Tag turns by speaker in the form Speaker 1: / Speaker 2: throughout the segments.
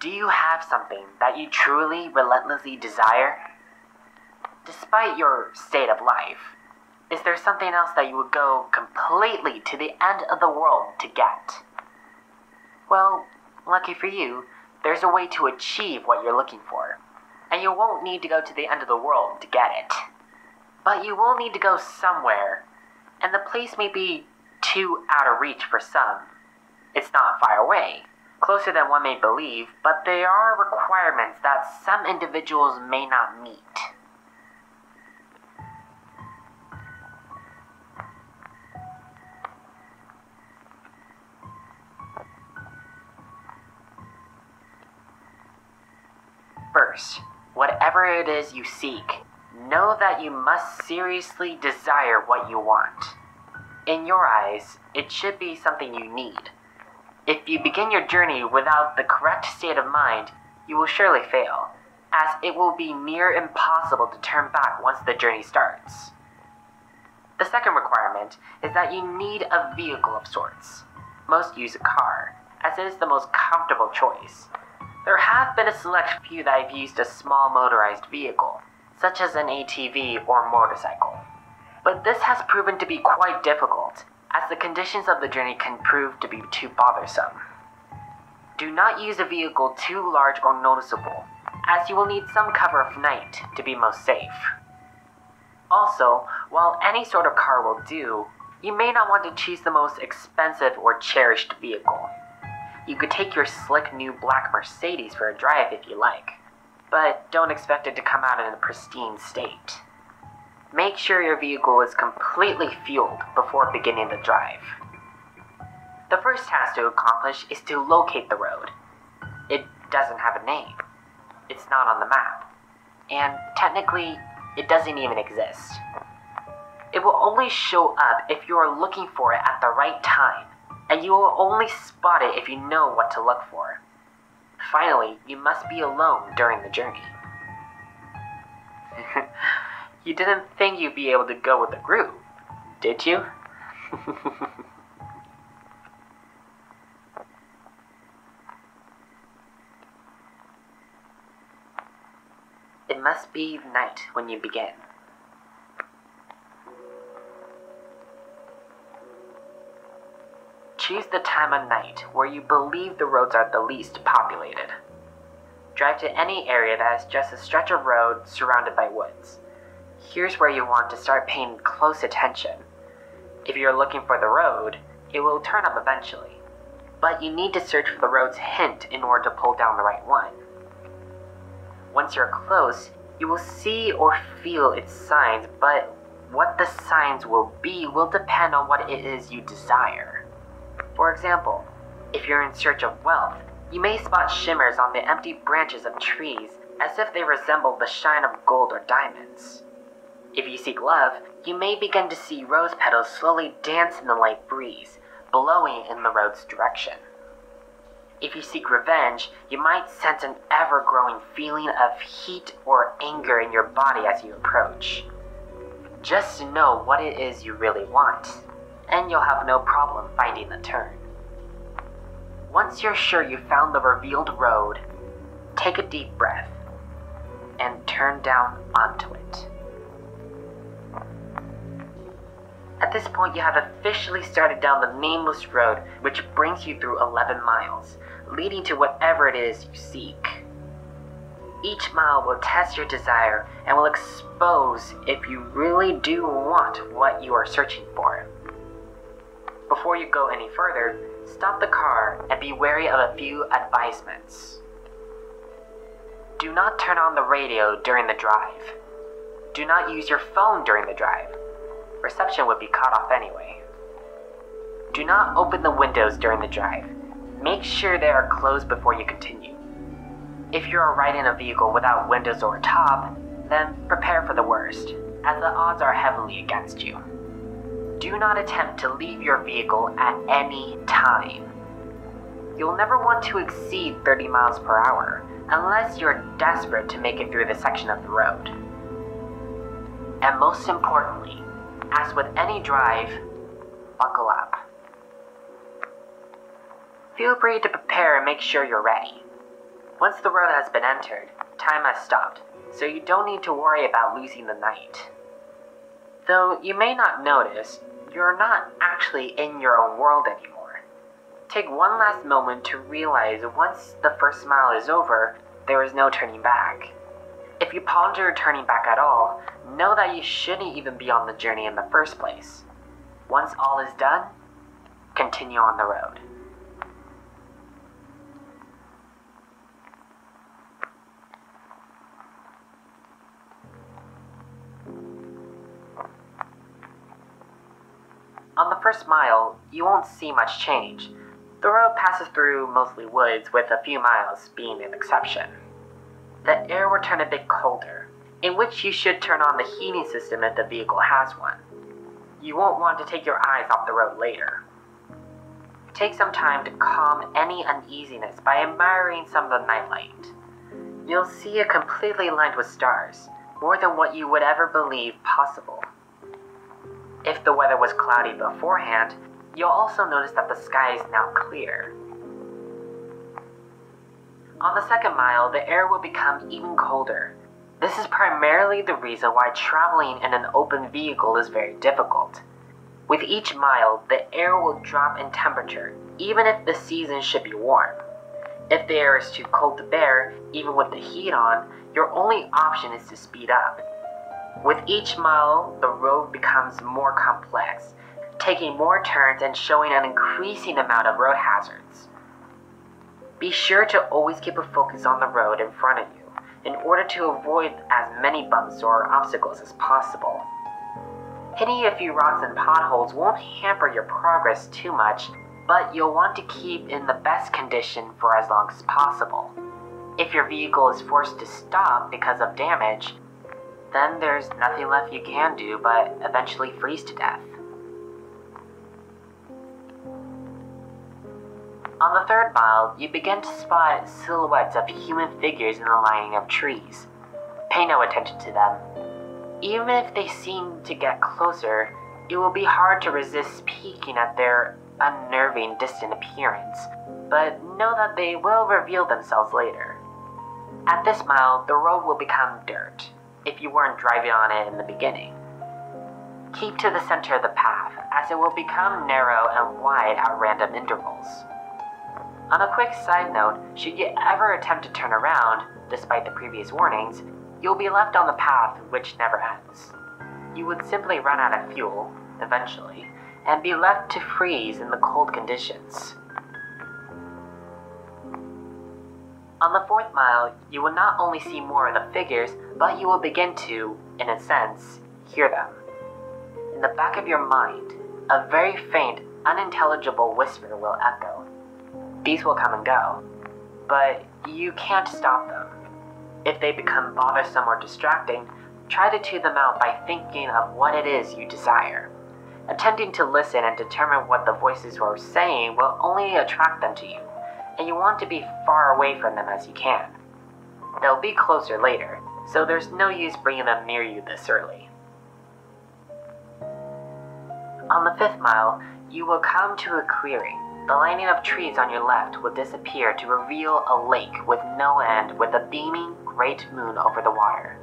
Speaker 1: Do you have something that you truly, relentlessly desire? Despite your state of life, is there something else that you would go completely to the end of the world to get? Well, lucky for you, there's a way to achieve what you're looking for, and you won't need to go to the end of the world to get it. But you will need to go somewhere, and the place may be too out of reach for some. It's not far away, closer than one may believe, but there are requirements that some individuals may not meet. First, whatever it is you seek, know that you must seriously desire what you want. In your eyes, it should be something you need. If you begin your journey without the correct state of mind, you will surely fail, as it will be near impossible to turn back once the journey starts. The second requirement is that you need a vehicle of sorts. Most use a car, as it is the most comfortable choice. There have been a select few that have used a small motorized vehicle, such as an ATV or motorcycle. But this has proven to be quite difficult, as the conditions of the journey can prove to be too bothersome. Do not use a vehicle too large or noticeable, as you will need some cover of night to be most safe. Also, while any sort of car will do, you may not want to choose the most expensive or cherished vehicle. You could take your slick new black Mercedes for a drive if you like, but don't expect it to come out in a pristine state. Make sure your vehicle is completely fueled before beginning the drive. The first task to accomplish is to locate the road. It doesn't have a name. It's not on the map. And technically, it doesn't even exist. It will only show up if you are looking for it at the right time, and you will only spot it if you know what to look for. Finally, you must be alone during the journey. You didn't think you'd be able to go with a group, did you? It must be night when you begin. Choose the time of night where you believe the roads are the least populated. Drive to any area that is just a stretch of road surrounded by woods. Here's where you want to start paying close attention. If you're looking for the road, it will turn up eventually, but you need to search for the road's hint in order to pull down the right one. Once you're close, you will see or feel its signs, but what the signs will be will depend on what it is you desire. For example, if you're in search of wealth, you may spot shimmers on the empty branches of trees as if they resemble the shine of gold or diamonds. If you seek love, you may begin to see rose petals slowly dance in the light breeze, blowing in the road's direction. If you seek revenge, you might sense an ever-growing feeling of heat or anger in your body as you approach. Just know what it is you really want, and you'll have no problem finding the turn. Once you're sure you found the revealed road, take a deep breath and turn down onto it. At this point, you have officially started down the nameless road, which brings you through 11 miles, leading to whatever it is you seek. Each mile will test your desire and will expose if you really do want what you are searching for. Before you go any further, stop the car and be wary of a few advisements. Do not turn on the radio during the drive. Do not use your phone during the drive. Reception would be cut off anyway. Do not open the windows during the drive. Make sure they are closed before you continue. If you are riding a vehicle without windows or a top, then prepare for the worst, as the odds are heavily against you. Do not attempt to leave your vehicle at any time. You'll never want to exceed 30 miles per hour, unless you're desperate to make it through the section of the road. And most importantly, as with any drive, buckle up. Feel free to prepare and make sure you're ready. Once the road has been entered, time has stopped, so you don't need to worry about losing the night. Though you may not notice, you're not actually in your own world anymore. Take one last moment to realize once the first mile is over, there is no turning back. If you ponder turning back at all, know that you shouldn't even be on the journey in the first place. Once all is done, continue on the road. On the first mile, you won't see much change. The road passes through mostly woods, with a few miles being an exception. The air will turn a bit colder, in which you should turn on the heating system if the vehicle has one. You won't want to take your eyes off the road later. Take some time to calm any uneasiness by admiring some of the nightlight. You'll see it completely lined with stars, more than what you would ever believe possible. If the weather was cloudy beforehand, you'll also notice that the sky is now clear. On the second mile, the air will become even colder. This is primarily the reason why traveling in an open vehicle is very difficult. With each mile, the air will drop in temperature, even if the season should be warm. If the air is too cold to bear, even with the heat on, your only option is to speed up. With each mile, the road becomes more complex, taking more turns and showing an increasing amount of road hazards. Be sure to always keep a focus on the road in front of you, in order to avoid as many bumps or obstacles as possible. Hitting a few rocks and potholes won't hamper your progress too much, but you'll want to keep in the best condition for as long as possible. If your vehicle is forced to stop because of damage, then there's nothing left you can do but eventually freeze to death. On the third mile, you begin to spot silhouettes of human figures in the lining of trees. Pay no attention to them. Even if they seem to get closer, it will be hard to resist peeking at their unnerving, distant appearance, but know that they will reveal themselves later. At this mile, the road will become dirt, if you weren't driving on it in the beginning. Keep to the center of the path, as it will become narrow and wide at random intervals. On a quick side note, should you ever attempt to turn around, despite the previous warnings, you'll be left on the path which never ends. You would simply run out of fuel, eventually, and be left to freeze in the cold conditions. On the fourth mile, you will not only see more of the figures, but you will begin to, in a sense, hear them. In the back of your mind, a very faint, unintelligible whisper will echo. These will come and go, but you can't stop them. If they become bothersome or distracting, try to tune them out by thinking of what it is you desire. Attempting to listen and determine what the voices are saying will only attract them to you, and you want to be far away from them as you can. They'll be closer later, so there's no use bringing them near you this early. On the fifth mile, you will come to a clearing. The lining of trees on your left will disappear to reveal a lake with no end, with a beaming great moon over the water.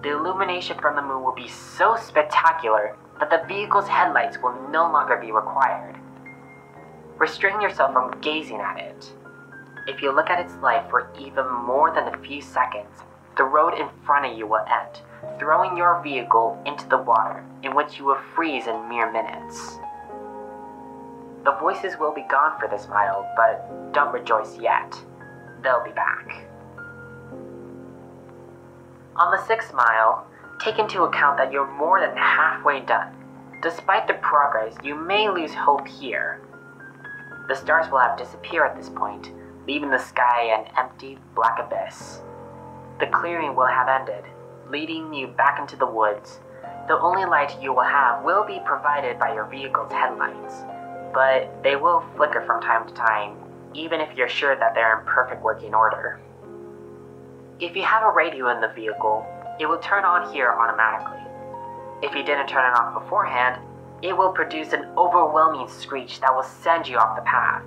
Speaker 1: The illumination from the moon will be so spectacular that the vehicle's headlights will no longer be required. Restrain yourself from gazing at it. If you look at its light for even more than a few seconds, the road in front of you will end, throwing your vehicle into the water, in which you will freeze in mere minutes. The voices will be gone for this mile, but don't rejoice yet. They'll be back. On the sixth mile, take into account that you're more than halfway done. Despite the progress, you may lose hope here. The stars will have disappeared at this point, leaving the sky an empty, black abyss. The clearing will have ended, leading you back into the woods. The only light you will have will be provided by your vehicle's headlights, but they will flicker from time to time, even if you're sure that they're in perfect working order. If you have a radio in the vehicle, it will turn on here automatically. If you didn't turn it off beforehand, it will produce an overwhelming screech that will send you off the path.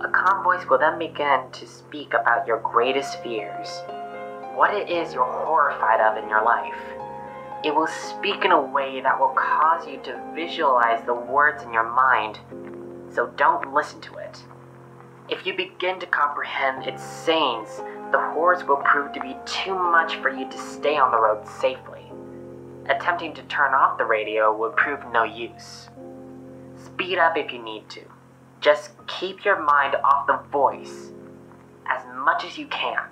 Speaker 1: A calm voice will then begin to speak about your greatest fears, what it is you're horrified of in your life. It will speak in a way that will cause you to visualize the words in your mind, so don't listen to it. If you begin to comprehend its sayings, the horrors will prove to be too much for you to stay on the road safely. Attempting to turn off the radio would prove no use. Speed up if you need to. Just keep your mind off the voice as much as you can.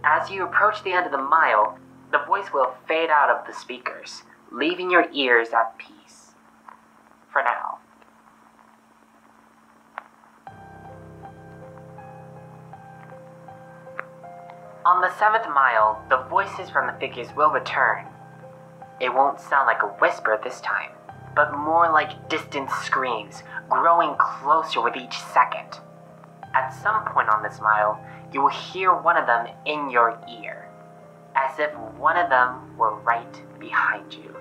Speaker 1: As you approach the end of the mile, the voice will fade out of the speakers, leaving your ears at peace. For now. On the 7th mile, the voices from the figures will return. It won't sound like a whisper this time, but more like distant screams, growing closer with each second. At some point on this mile, you will hear one of them in your ear, as if one of them were right behind you.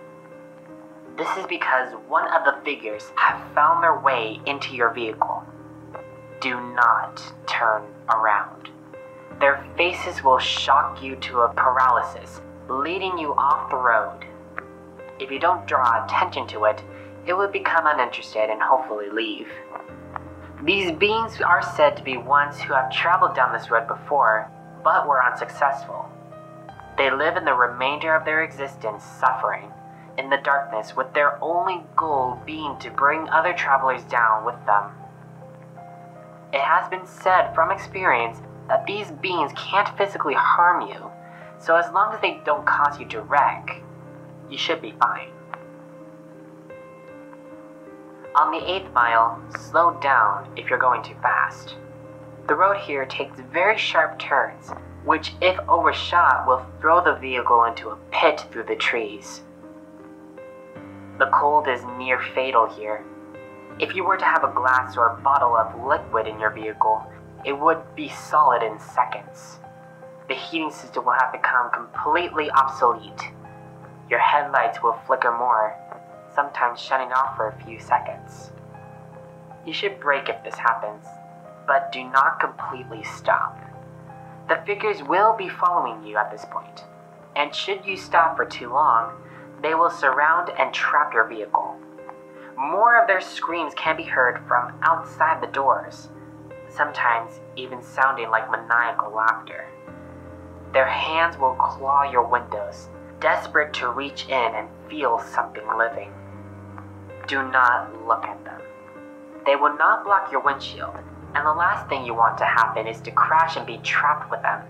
Speaker 1: This is because one of the figures have found their way into your vehicle. Do not turn around. Their faces will shock you to a paralysis, leading you off the road. If you don't draw attention to it, it will become uninterested and hopefully leave. These beings are said to be ones who have traveled down this road before, but were unsuccessful. They live in the remainder of their existence suffering in the darkness, with their only goal being to bring other travelers down with them. It has been said from experience that these beings can't physically harm you, so as long as they don't cause you to wreck, you should be fine. On the 8th mile, slow down if you're going too fast. The road here takes very sharp turns, which if overshot will throw the vehicle into a pit through the trees. The cold is near fatal here. If you were to have a glass or a bottle of liquid in your vehicle, it would be solid in seconds. The heating system will have become completely obsolete. Your headlights will flicker more, sometimes shutting off for a few seconds. You should brake if this happens, but do not completely stop. The figures will be following you at this point, and should you stop for too long, they will surround and trap your vehicle. More of their screams can be heard from outside the doors, sometimes even sounding like maniacal laughter. Their hands will claw your windows, desperate to reach in and feel something living. Do not look at them. They will not block your windshield, and the last thing you want to happen is to crash and be trapped with them.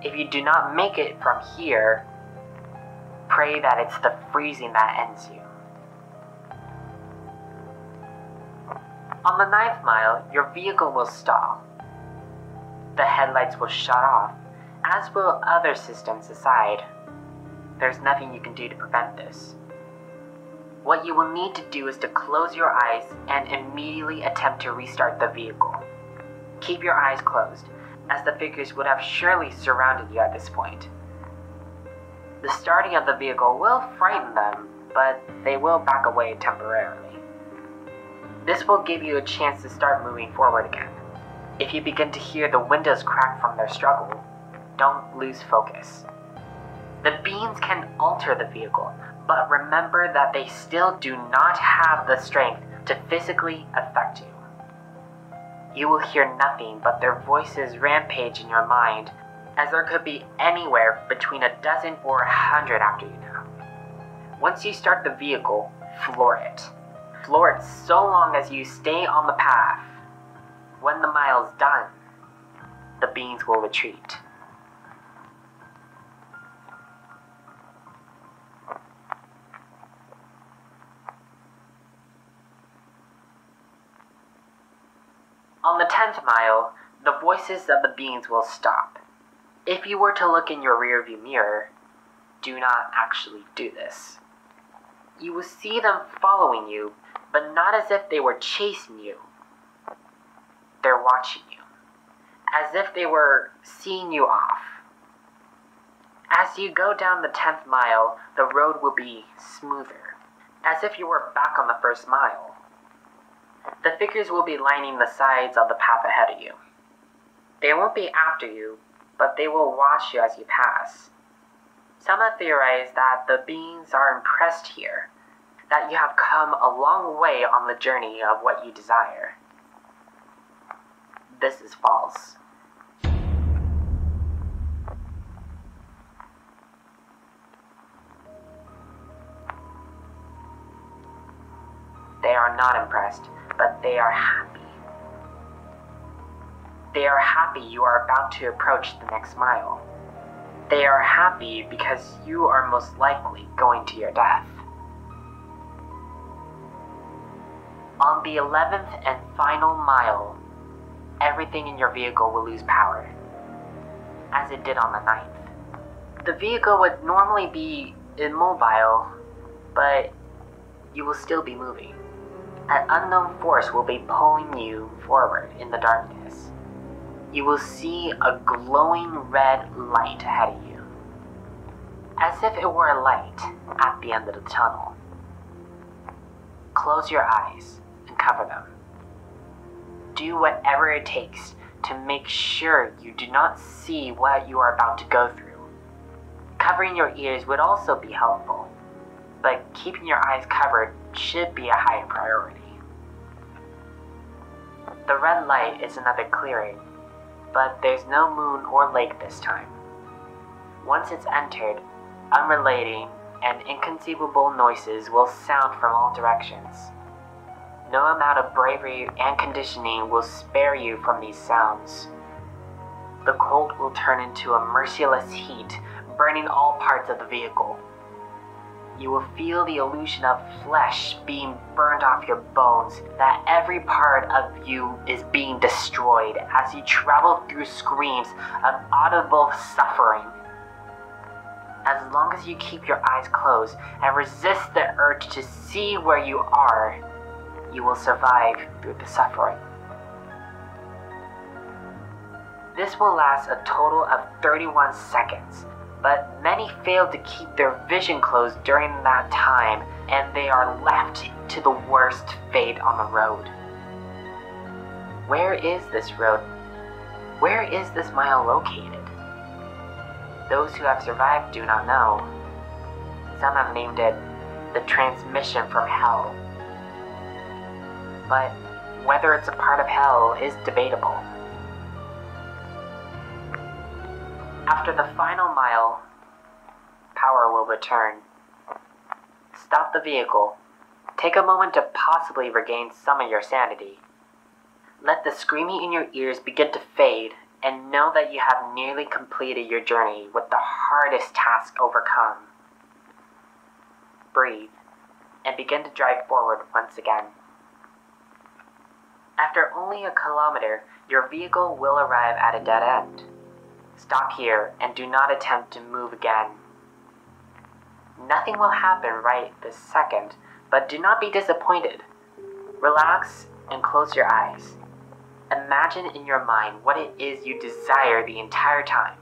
Speaker 1: If you do not make it from here, pray that it's the freezing that ends you. On the 9th mile, your vehicle will stall. The headlights will shut off, as will other systems aside. There's nothing you can do to prevent this. What you will need to do is to close your eyes and immediately attempt to restart the vehicle. Keep your eyes closed, as the figures would have surely surrounded you at this point. The starting of the vehicle will frighten them, but they will back away temporarily. This will give you a chance to start moving forward again. If you begin to hear the windows crack from their struggle, don't lose focus. The beams can alter the vehicle, but remember that they still do not have the strength to physically affect you. You will hear nothing but their voices rampage in your mind, as there could be anywhere between a dozen or 100 after you now. Once you start the vehicle, floor it. Floor it so long as you stay on the path. When the mile's done, the beings will retreat. On the 10th mile, the voices of the beings will stop. If you were to look in your rearview mirror, do not actually do this. You will see them following you, but not as if they were chasing you. They're watching you, as if they were seeing you off. As you go down the 10th mile, the road will be smoother, as if you were back on the 1st mile. The figures will be lining the sides of the path ahead of you. They won't be after you, but they will watch you as you pass. Some have theorized that the beings are impressed here, that you have come a long way on the journey of what you desire. This is false. They are not impressed, but they are happy. They are happy you are about to approach the next mile. They are happy because you are most likely going to your death. On the 11th and final mile, everything in your vehicle will lose power, as it did on the 9th. The vehicle would normally be immobile, but you will still be moving. An unknown force will be pulling you forward in the darkness. You will see a glowing red light ahead of you, as if it were a light at the end of the tunnel. Close your eyes and cover them. Do whatever it takes to make sure you do not see what you are about to go through. Covering your ears would also be helpful, but keeping your eyes covered should be a higher priority. The red light is another clearing, but there's no moon or lake this time. Once it's entered, unrelating and inconceivable noises will sound from all directions. No amount of bravery and conditioning will spare you from these sounds. The cold will turn into a merciless heat, burning all parts of the vehicle. You will feel the illusion of flesh being burned off your bones, that every part of you is being destroyed as you travel through screams of audible suffering. As long as you keep your eyes closed and resist the urge to see where you are, you will survive through the suffering. This will last a total of 31 seconds. But many fail to keep their vision closed during that time, and they are left to the worst fate on the road. Where is this road? Where is this mile located? Those who have survived do not know. Some have named it the transmission from hell. But whether it's a part of hell is debatable. After the final mile, power will return. Stop the vehicle. Take a moment to possibly regain some of your sanity. Let the screaming in your ears begin to fade, and know that you have nearly completed your journey with the hardest task overcome. Breathe, and begin to drive forward once again. After only a kilometer, your vehicle will arrive at a dead end. Stop here and do not attempt to move again. Nothing will happen right this second, but do not be disappointed. Relax and close your eyes. Imagine in your mind what it is you desire the entire time.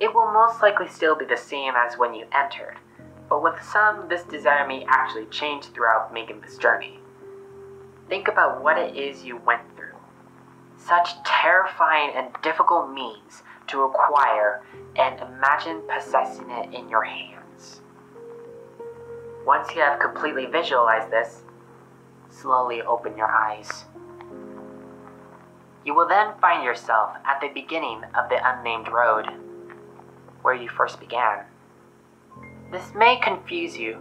Speaker 1: It will most likely still be the same as when you entered, but with some, this desire may actually change throughout making this journey. Think about what it is you went through. Such terrifying and difficult means to acquire, and imagine possessing it in your hands. Once you have completely visualized this, slowly open your eyes. You will then find yourself at the beginning of the unnamed road, where you first began. This may confuse you,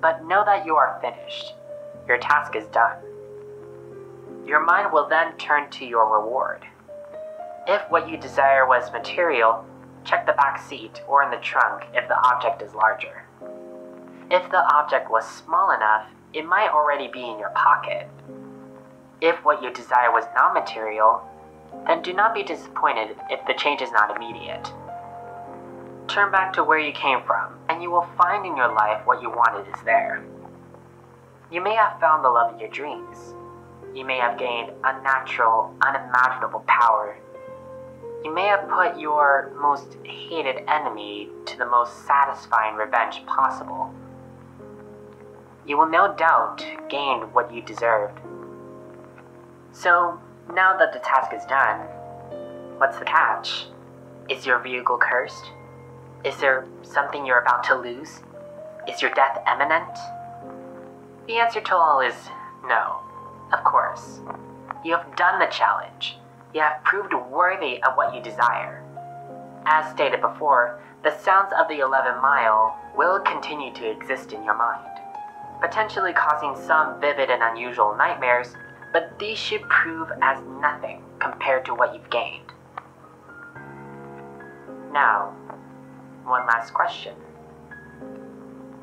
Speaker 1: but know that you are finished. Your task is done. Your mind will then turn to your reward. If what you desire was material, check the back seat or in the trunk if the object is larger. If the object was small enough, it might already be in your pocket. If what you desire was not material, then do not be disappointed if the change is not immediate. Turn back to where you came from, and you will find in your life what you wanted is there. You may have found the love of your dreams. You may have gained unnatural, unimaginable power. You may have put your most hated enemy to the most satisfying revenge possible. You will no doubt gain what you deserved. So, now that the task is done, what's the catch? Is your vehicle cursed? Is there something you're about to lose? Is your death imminent? The answer to all is no, of course. You have done the challenge. You have proved worthy of what you desire. As stated before, the sounds of the 11 Mile will continue to exist in your mind, potentially causing some vivid and unusual nightmares, but these should prove as nothing compared to what you've gained. Now, one last question.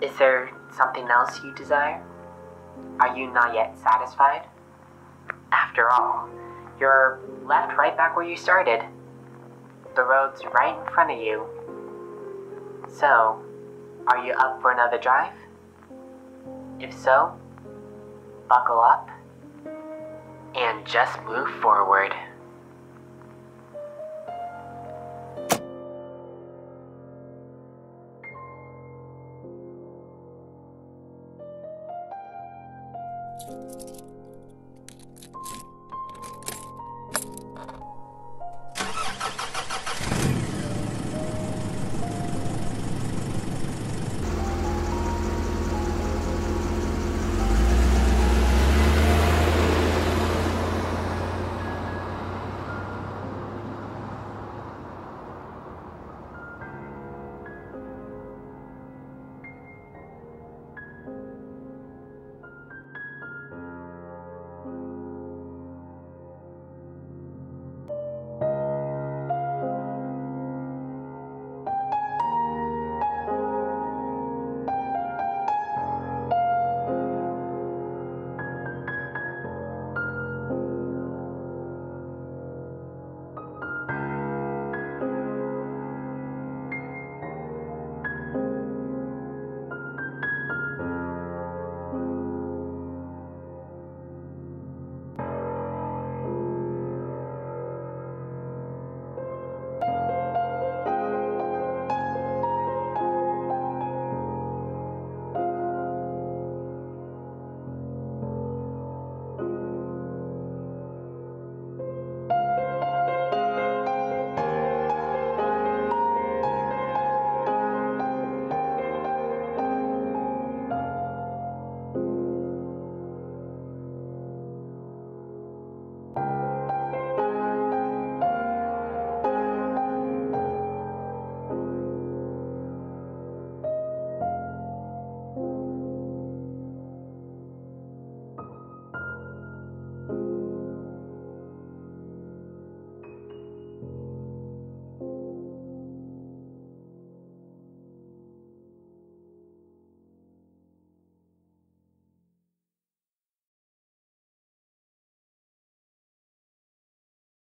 Speaker 1: Is there something else you desire? Are you not yet satisfied? After all, you're left right back where you started. The road's right in front of you. So, are you up for another drive? If so, buckle up and just move forward.